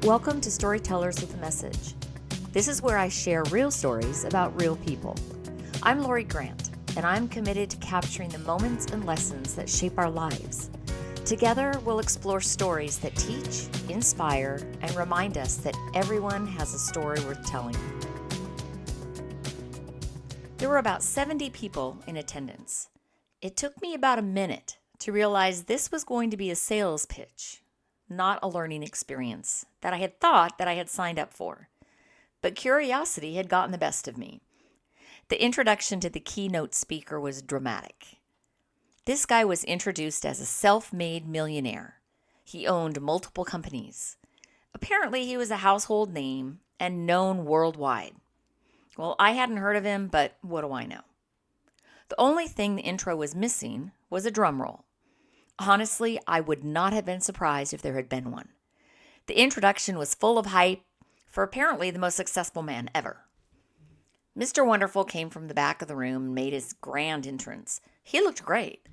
Welcome to Storytellers with a Message. This is where I share real stories about real people. I'm Lori Grant, and I'm committed to capturing the moments and lessons that shape our lives. Together, we'll explore stories that teach, inspire, and remind us that everyone has a story worth telling. There were about 70 people in attendance. It took me about a minute to realize this was going to be a sales pitch, not a learning experience that I had thought that I had signed up for. But curiosity had gotten the best of me. The introduction to the keynote speaker was dramatic. This guy was introduced as a self-made millionaire. He owned multiple companies. Apparently, he was a household name and known worldwide. Well, I hadn't heard of him, but what do I know? The only thing the intro was missing was a drum roll. Honestly, I would not have been surprised if there had been one. The introduction was full of hype for apparently the most successful man ever. Mr. Wonderful came from the back of the room and made his grand entrance. He looked great.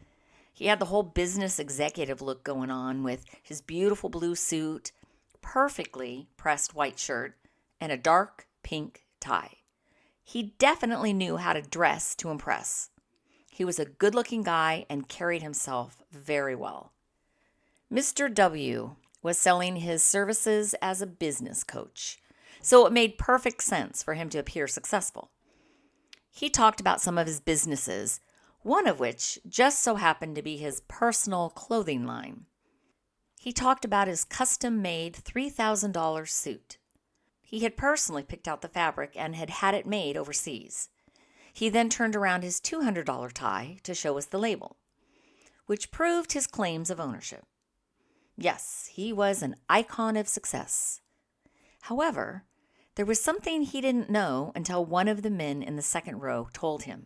He had the whole business executive look going on with his beautiful blue suit, perfectly pressed white shirt, and a dark pink tie. He definitely knew how to dress to impress. He was a good-looking guy and carried himself very well. Mr. W was selling his services as a business coach, so it made perfect sense for him to appear successful. He talked about some of his businesses, one of which just so happened to be his personal clothing line. He talked about his custom-made $3,000 suit. He had personally picked out the fabric and had had it made overseas. He then turned around his $200 tie to show us the label, which proved his claims of ownership. Yes, he was an icon of success. However, there was something he didn't know until one of the men in the second row told him.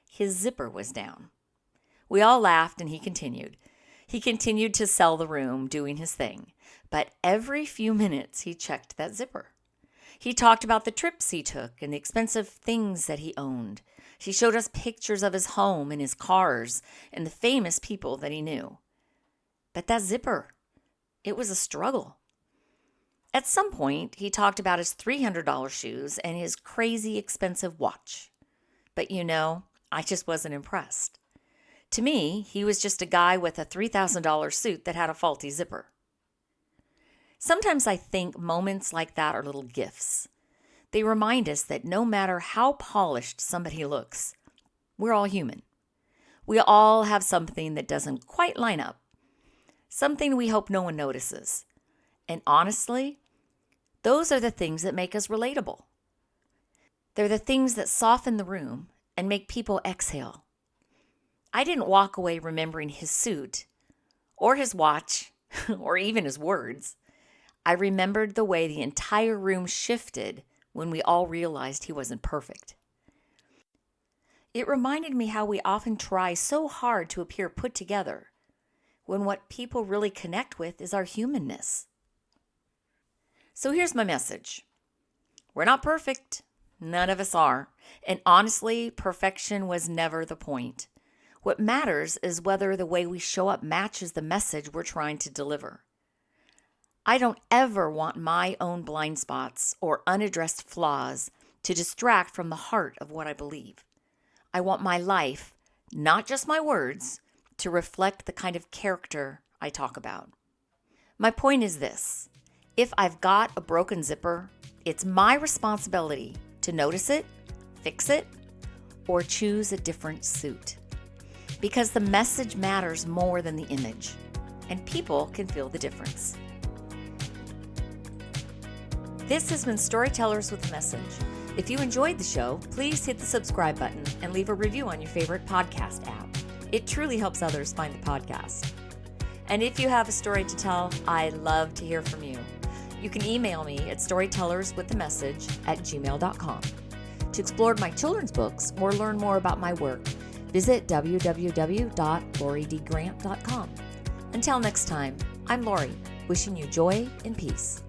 His zipper was down. We all laughed and he continued. He continued to sell the room, doing his thing, but every few minutes he checked that zipper. He talked about the trips he took and the expensive things that he owned. He showed us pictures of his home and his cars and the famous people that he knew. But that zipper, it was a struggle. At some point, he talked about his $300 shoes and his crazy expensive watch. But I just wasn't impressed. To me, he was just a guy with a $3,000 suit that had a faulty zipper. Sometimes I think moments like that are little gifts. They remind us that no matter how polished somebody looks, we're all human. We all have something that doesn't quite line up, something we hope no one notices. And honestly, those are the things that make us relatable. They're the things that soften the room and make people exhale. I didn't walk away remembering his suit or his watch or even his words. I remembered the way the entire room shifted when we all realized he wasn't perfect. It reminded me how we often try so hard to appear put together when what people really connect with is our humanness. So here's my message. We're not perfect. None of us are. And honestly, perfection was never the point. What matters is whether the way we show up matches the message we're trying to deliver. I don't ever want my own blind spots or unaddressed flaws to distract from the heart of what I believe. I want my life, not just my words, to reflect the kind of character I talk about. My point is this. If I've got a broken zipper, it's my responsibility to notice it, fix it, or choose a different suit. Because the message matters more than the image, and people can feel the difference. This has been Storytellers with a Message. If you enjoyed the show, please hit the subscribe button and leave a review on your favorite podcast app. It truly helps others find the podcast. And if you have a story to tell, I love to hear from you. You can email me at storytellerswithamessage@gmail.com. To explore my children's books or learn more about my work, visit www.loridgrant.com. Until next time, I'm Lori, wishing you joy and peace.